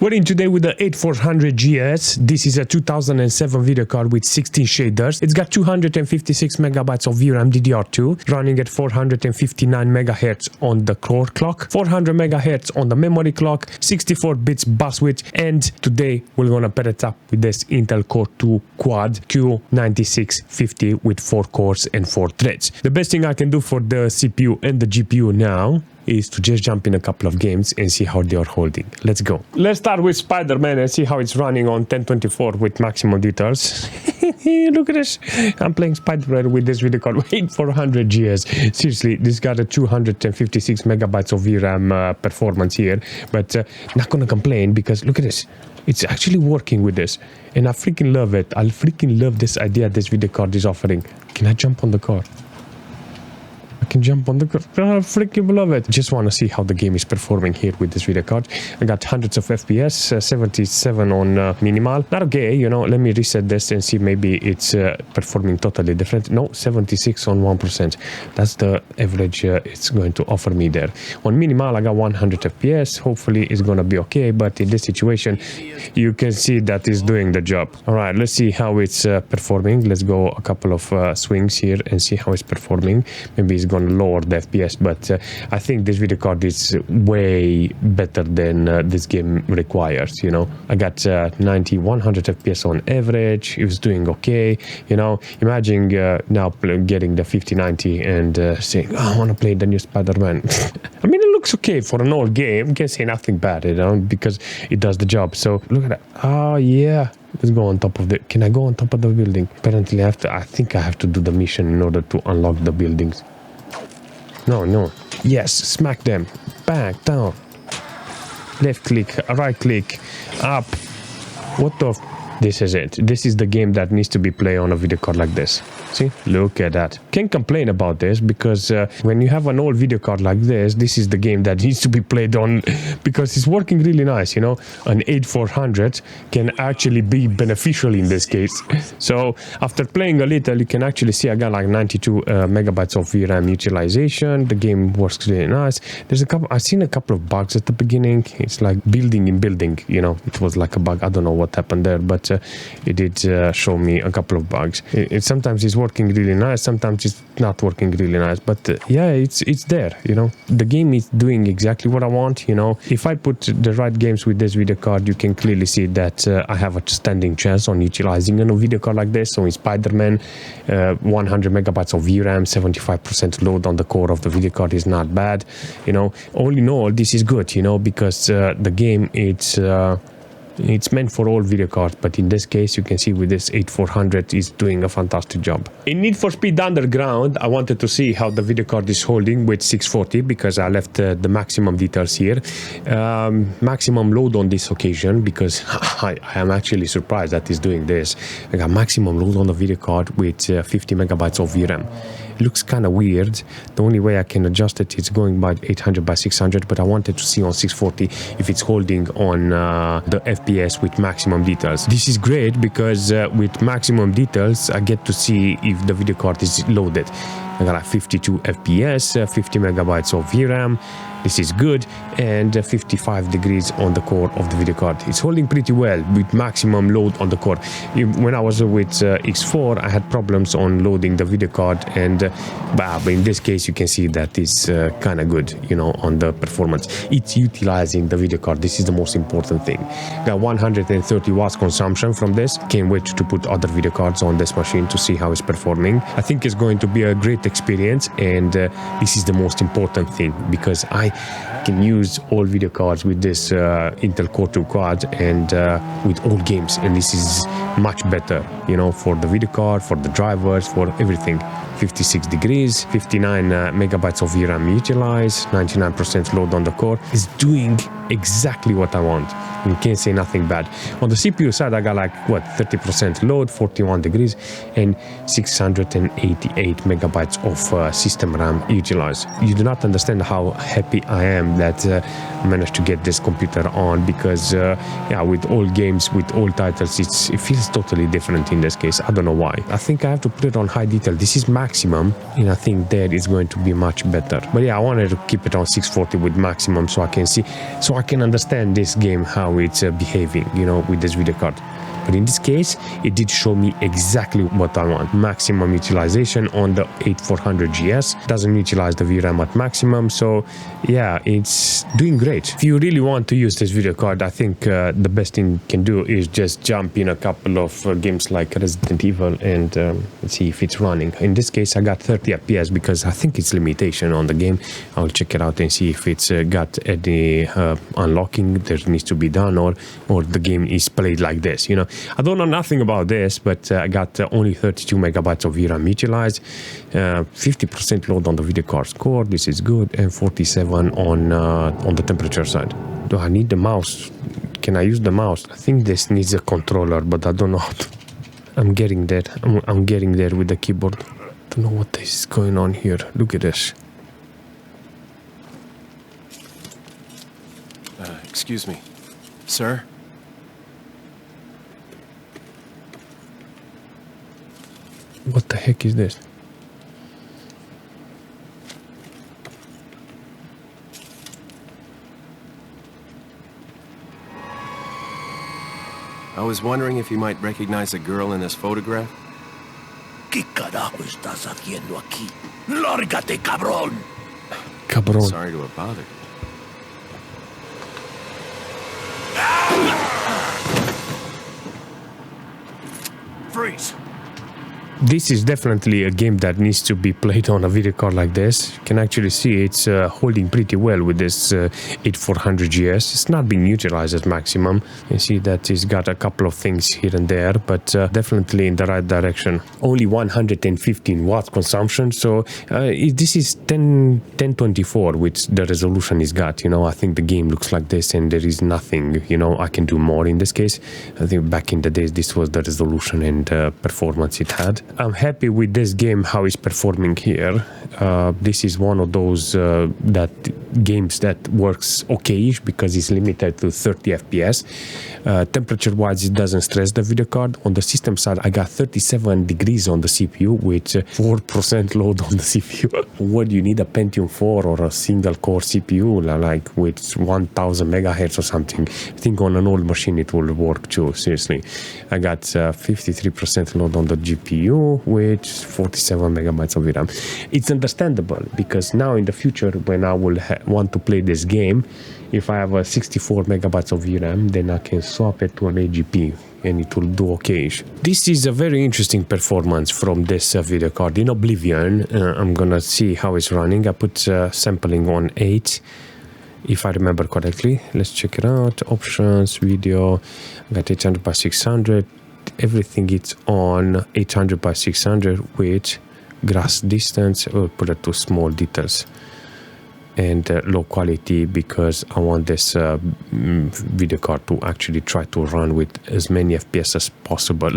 We're in today with the 8400GS. This is a 2007 video card with 16 shaders. It's got 256 megabytes of VRAM DDR2, running at 459 megahertz on the core clock, 400 megahertz on the memory clock, 64 bits bus width, and today we're gonna pair it up with this Intel Core 2 Quad Q9650 with 4 cores and 4 threads. The best thing I can do for the CPU and the GPU now is to just jump in a couple of games and see how they are holding. Let's go. Let's start with Spider-Man and see how it's running on 1024 with maximum details. Look at this. I'm playing Spider-Man with this video card 8400GS. Seriously, this got a 256 megabytes of VRAM performance here, but not gonna complain because look at this. It's actually working with this, and I freaking love it. I freaking love this idea this video card is offering. Can I jump on the car? I can jump on the car. I freaking love it. Just want to see how the game is performing here with this video card. I got hundreds of FPS, 77 on minimal. Not okay, you know. Let me reset this and see maybe it's performing totally different. No, 76 on 1%. That's the average it's going to offer me there. On minimal, I got 100 FPS. Hopefully, it's going to be okay. But in this situation, you can see that it's doing the job. All right, let's see how it's performing. Let's go a couple of swings here and see how it's performing. Maybe it's going to lower the FPS, but I think this video card is way better than this game requires. You know, I got 90, 100 FPS on average. It was doing okay. You know, imagine now getting the 5090 and saying, oh, I want to play the new Spider-Man. I mean, it looks okay for an old game. Can't say nothing bad, you know, because it does the job. So look at that. Oh yeah. Let's go on top of the... Can I go on top of the building? Apparently, I think I have to do the mission in order to unlock the buildings. No. Yes, smack them. Bang, down. Left click, right click, up. What the... This is it. This is the game that needs to be played on a video card like this. See? Look at that. Can't complain about this because when you have an old video card like this is the game that needs to be played on because it's working really nice, you know. An 8400 can actually be beneficial in this case. So after playing a little, you can actually see I got like 92 megabytes of VRAM utilization. The game works really nice. There's a couple... I've seen a couple of bugs at the beginning. It's like building in building, you know. It was like a bug. I don't know what happened there, but it did show me a couple of bugs. Sometimes it's working really nice, sometimes it's not working really nice, but yeah, it's there, you know. The game is doing exactly what I want, you know. If I put the right games with this video card, you can clearly see that I have a standing chance on utilizing a video card like this. So in Spider-Man, 100 megabytes of VRAM, 75% load on the core of the video card is not bad, you know. All in all, this is good, you know, because the game, it's meant for all video cards, but in this case, you can see with this 8400 is doing a fantastic job. In Need for Speed Underground, I wanted to see how the video card is holding with 640 because I left the maximum details here. Maximum load on this occasion because I am actually surprised that it's doing this. I got maximum load on the video card with 50 megabytes of VRAM. It looks kind of weird. The only way I can adjust it is going by 800 by 600, but I wanted to see on 640 if it's holding on the FPS with maximum details. This is great because with maximum details, I get to see if the video card is loaded. I got like 52 FPS, 50 megabytes of VRAM. This is good, and 55 degrees on the core of the video card. It's holding pretty well with maximum load on the core. When I was with X4, I had problems on loading the video card, and but in this case, you can see that it's kind of good, you know, on the performance. It's utilizing the video card. This is the most important thing. Got 130 watts consumption from this. Can't wait to put other video cards on this machine to see how it's performing. I think it's going to be a great experience, and this is the most important thing because I can use all video cards with this Intel Core 2 Quad and with all games, and this is much better, you know, for the video card, for the drivers, for everything. 56 degrees, 59 megabytes of VRAM utilized, 99% load on the core. It's doing exactly what I want. You can't say nothing bad. On the CPU side, I got like, what, 30% load, 41 degrees, and 688 megabytes of system RAM utilized. You do not understand how happy I am that I managed to get this computer on because, yeah, with all games, with all titles, it feels totally different in this case. I don't know why. I think I have to put it on high detail. This is max maximum, and I think that is going to be much better. But yeah, I wanted to keep it on 640 with maximum so I can see, so I can understand this game, how it's behaving, you know, with this video card. But in this case, it did show me exactly what I want. Maximum utilization on the 8400GS. Doesn't utilize the VRAM at maximum. So yeah, it's doing great. If you really want to use this video card, I think the best thing you can do is just jump in a couple of games like Resident Evil and see if it's running. In this case, I got 30 FPS because I think it's limitation on the game. I'll check it out and see if it's got any unlocking that needs to be done, or the game is played like this, you know. I don't know nothing about this, but I got only 32 megabytes of VRAM utilized, 50% load on the video card core, this is good, and 47 on the temperature side. Do I need the mouse? Can I use the mouse? I think this needs a controller, but I don't know how to. I'm getting there. I'm getting there with the keyboard. I don't know what is going on here. Look at this. Excuse me, sir? What the heck is this? I was wondering if you might recognize a girl in this photograph? ¿Qué carajo estás haciendo aquí? ¡Lárgate, cabrón! Cabrón. Sorry to have bothered. Freeze! This is definitely a game that needs to be played on a video card like this. You can actually see it's holding pretty well with this 8400GS. It's not being utilized at maximum. You see that it's got a couple of things here and there, but definitely in the right direction. Only 115 watts consumption, so this is 1024 with the resolution it's got. You know, I think the game looks like this and there is nothing, you know, I can do more in this case. I think back in the days this was the resolution and performance it had. I'm happy with this game, how it's performing here. This is one of those games that works okay-ish because it's limited to 30 FPS. Temperature-wise, it doesn't stress the video card. On the system side, I got 37 degrees on the CPU with 4% load on the CPU. What do you need a Pentium 4 or a single-core CPU like with 1000 megahertz or something? I think on an old machine it will work too, seriously. I got 53% load on the GPU with 47 megabytes of VRAM. It's understandable because now in the future when I will want to play this game, if I have a 64 megabytes of VRAM, then I can swap it to an AGP and it will do okay. This is a very interesting performance from this video card. In Oblivion, I'm gonna see how it's running. I put sampling on 8. If I remember correctly. Let's check it out. Options, video, I got 800 by 600. Everything is on 800 by 600 with grass distance. We'll put it to small details and low quality because I want this video card to actually try to run with as many FPS as possible.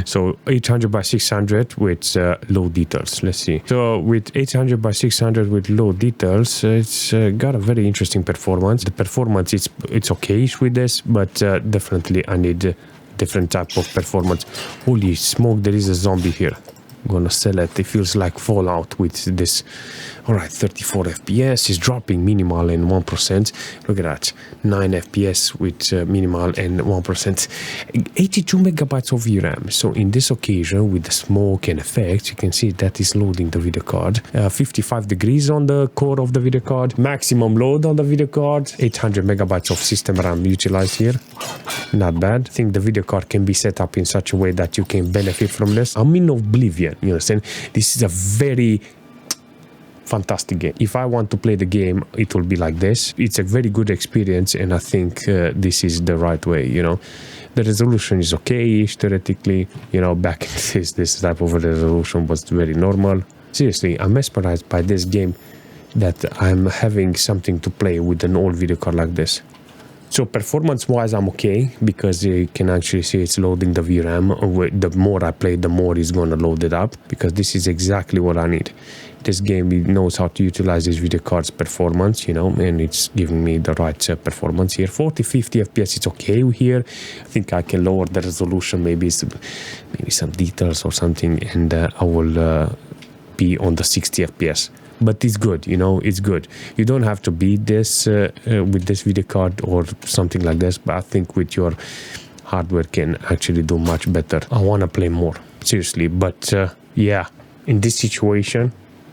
So 800 by 600 with low details. Let's see. So with 800 by 600 with low details, it's got a very interesting performance. The performance it's okay with this, but definitely I need different type of performance. Holy smoke, there is a zombie here. I'm gonna sell it. It feels like Fallout with this. Alright, 34 FPS is dropping minimal and 1%. Look at that. 9 FPS with minimal and 1%. 82 megabytes of VRAM. So in this occasion, with the smoke and effects, you can see that is loading the video card. 55 degrees on the core of the video card. Maximum load on the video card. 800 megabytes of system RAM utilized here. Not bad. I think the video card can be set up in such a way that you can benefit from this. I'm in Oblivion, you understand? This is a very fantastic game. If I want to play the game, it will be like this. It's a very good experience, and I think this is the right way, you know. The resolution is okay-ish, theoretically. You know, back in the days, this type of resolution was very normal. Seriously, I'm mesmerized by this game that I'm having something to play with an old video card like this. So performance-wise, I'm okay because you can actually see it's loading the VRAM. The more I play, the more it's going to load it up because this is exactly what I need. This game knows how to utilize this video card's performance, you know, and it's giving me the right performance here. 40-50 FPS, it's okay here. I think I can lower the resolution, maybe some details or something, and I will be on the 60 FPS. But it's good, you know, it's good. You don't have to beat this with this video card or something like this, but I think with your hardware can actually do much better. I want to play more, seriously, but yeah, in this situation,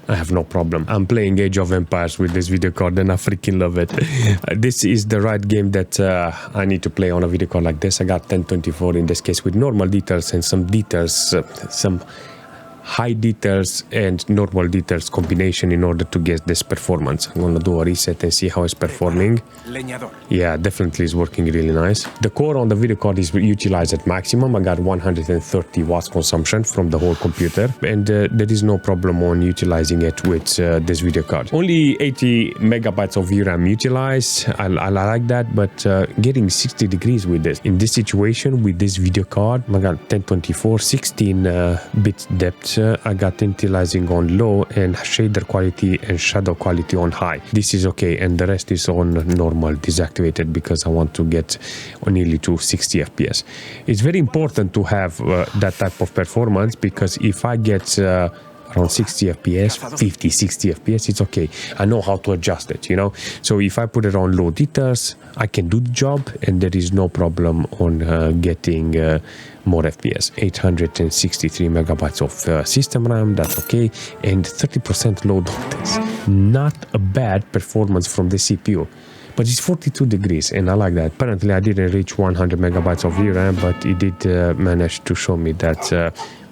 I have no problem. I'm playing Age of Empires with this video card and I freaking love it. This is the right game that I need to play on a video card like this. I got 1024 in this case with normal details and some details, some high details and normal details combination in order to get this performance. I'm gonna do a reset and see how it's performing. Yeah, definitely is working really nice. The core on the video card is utilized at maximum. I got 130 watts consumption from the whole computer, and there is no problem on utilizing it with this video card. Only 80 megabytes of VRAM utilized. I like that, but getting 60 degrees with this in this situation with this video card, I got 1024 16 bit depth. I got anti-aliasing on low and shader quality and shadow quality on high. This is okay, and the rest is on normal deactivated because I want to get nearly to 60 FPS. It's very important to have that type of performance, because if I get around 60 FPS, 50, 60 FPS, it's okay. I know how to adjust it, you know. So if I put it on low details, I can do the job and there is no problem on getting more FPS. 863 megabytes of system RAM, that's okay. And 30% load on this. Not a bad performance from the CPU. But it's 42 degrees and I like that. Apparently I didn't reach 100 megabytes of VRAM, but it did manage to show me that,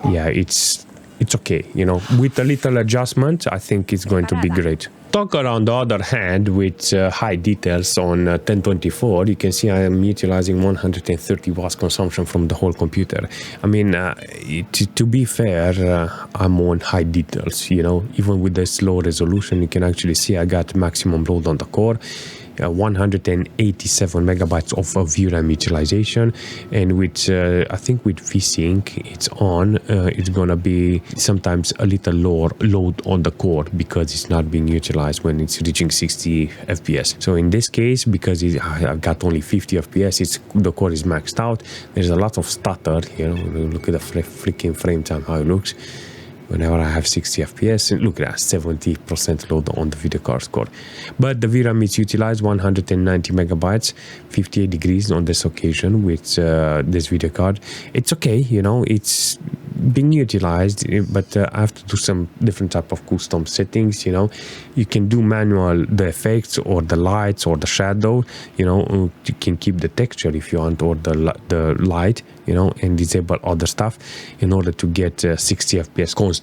yeah, it's okay, you know. With a little adjustment, I think it's going to be great. STALKER, on the other hand, with high details on 1024, you can see I am utilizing 130 watts consumption from the whole computer. I mean, to be fair, I'm on high details, you know. Even with this low resolution, you can actually see I got maximum load on the core. 187 megabytes of VRAM utilization, and with I think with VSync it's on, it's gonna be sometimes a little lower load on the core because it's not being utilized when it's reaching 60 FPS. So in this case, because I've got only 50 FPS, the core is maxed out. There's a lot of stutter, you know. Look at the freaking frame time, how it looks. Whenever I have 60 FPS, and look at that, 70% load on the video card score. But the VRAM is utilized 190 megabytes, 58 degrees on this occasion with this video card. It's okay, you know, it's being utilized, but I have to do some different type of custom settings, you know. You can do manual the effects or the lights or the shadow, you know. You can keep the texture if you want, or the light, you know, and disable other stuff in order to get 60 FPS constant.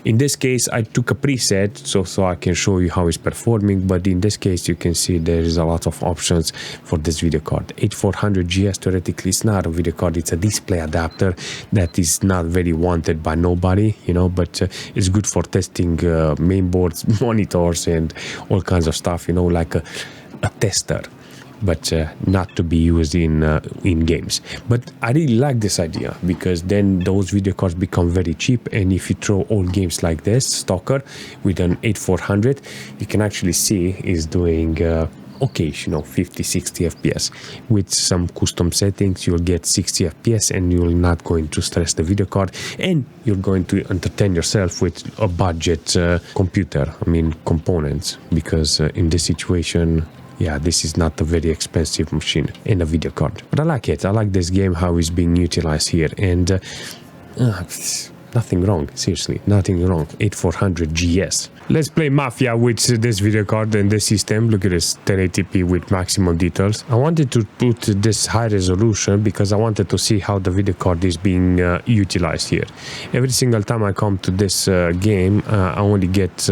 In this case, I took a preset so I can show you how it's performing, but in this case, you can see there is a lot of options for this video card. 8400GS theoretically is not a video card, it's a display adapter that is not very wanted by nobody, you know, but it's good for testing mainboards, monitors, and all kinds of stuff, you know, like a tester, but not to be used in games. But I really like this idea, because then those video cards become very cheap, and if you throw all games like this, STALKER with an 8400, you can actually see is doing okay, you know, 50-60 FPS. With some custom settings, you'll get 60 FPS and you're not going to stress the video card, and you're going to entertain yourself with a budget computer, I mean components, because in this situation, yeah, this is not a very expensive machine and a video card. But I like it. I like this game, how it's being utilized here, and nothing wrong, seriously, nothing wrong. 8400GS. Let's play Mafia with this video card and this system. Look at this, 1080p with maximum details. I wanted to put this high resolution because I wanted to see how the video card is being utilized here. Every single time I come to this game, I only get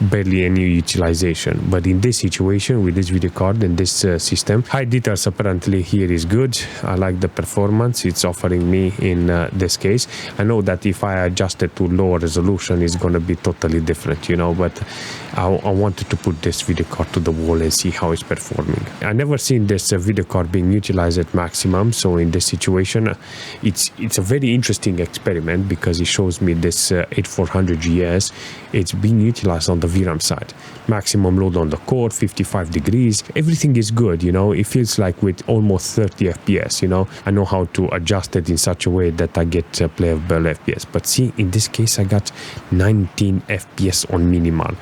barely any utilization, but in this situation with this video card and this system, high details apparently here is good. I like the performance it's offering me in this case. I know that if I adjust it to lower resolution, it's going to be totally different, you know, but I wanted to put this video card to the wall and see how it's performing. I never seen this video card being utilized at maximum, so in this situation it's a very interesting experiment, because it shows me this 8400GS, it's being utilized on the the VRAM side. Maximum load on the core, 55 degrees. Everything is good, you know. It feels like with almost 30 FPS, you know. I know how to adjust it in such a way that I get playable FPS. But see, in this case, I got 19 FPS on minimal.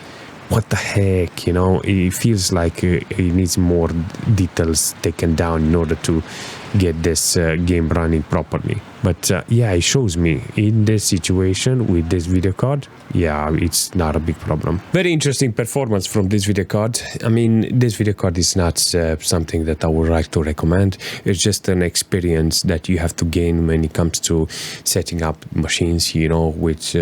What the heck, you know, it feels like it needs more details taken down in order to get this game running properly. But yeah, it shows me in this situation with this video card, yeah, it's not a big problem. Very interesting performance from this video card. I mean, this video card is not something that I would like to recommend. It's just an experience that you have to gain when it comes to setting up machines, you know, with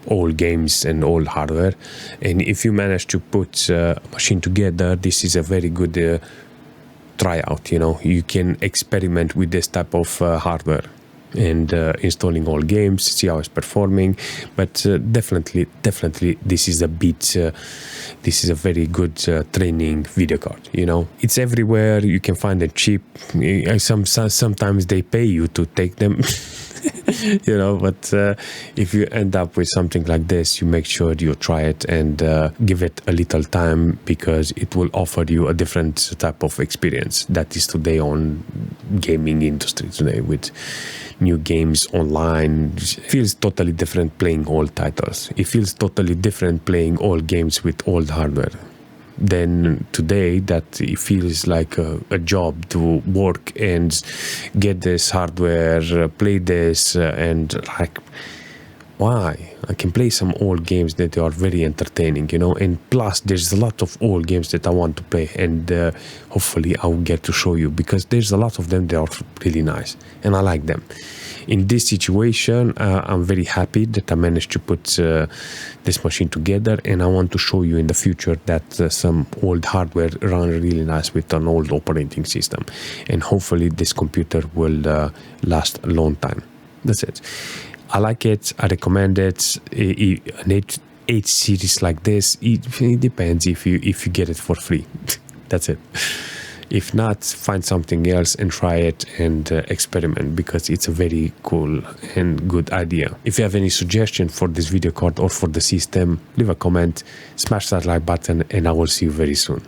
all games and all hardware. And if you manage to put a machine together, this is a very good tryout, you know. You can experiment with this type of hardware and installing all games, see how it's performing. But definitely this is a bit this is a very good training video card, you know. It's everywhere, you can find it cheap. Sometimes they pay you to take them you know, but if you end up with something like this, you make sure you try it and give it a little time, because it will offer you a different type of experience that is today on gaming industry today with new games online. It feels totally different playing old titles. It feels totally different playing old games with old hardware. Then today that it feels like a job to work and get this hardware, play this, and like, why? I can play some old games that are very entertaining, you know, and plus there's a lot of old games that I want to play, and hopefully I'll get to show you, because there's a lot of them that are really nice and I like them. In this situation, I'm very happy that I managed to put this machine together, and I want to show you in the future that some old hardware run really nice with an old operating system, and hopefully this computer will last a long time. That's it. I like it, I recommend it. An 8 series like this, it depends if you get it for free. That's it. If not, find something else and try it and experiment, because it's a very cool and good idea. If you have any suggestion for this video card or for the system, leave a comment, smash that like button, and I will see you very soon.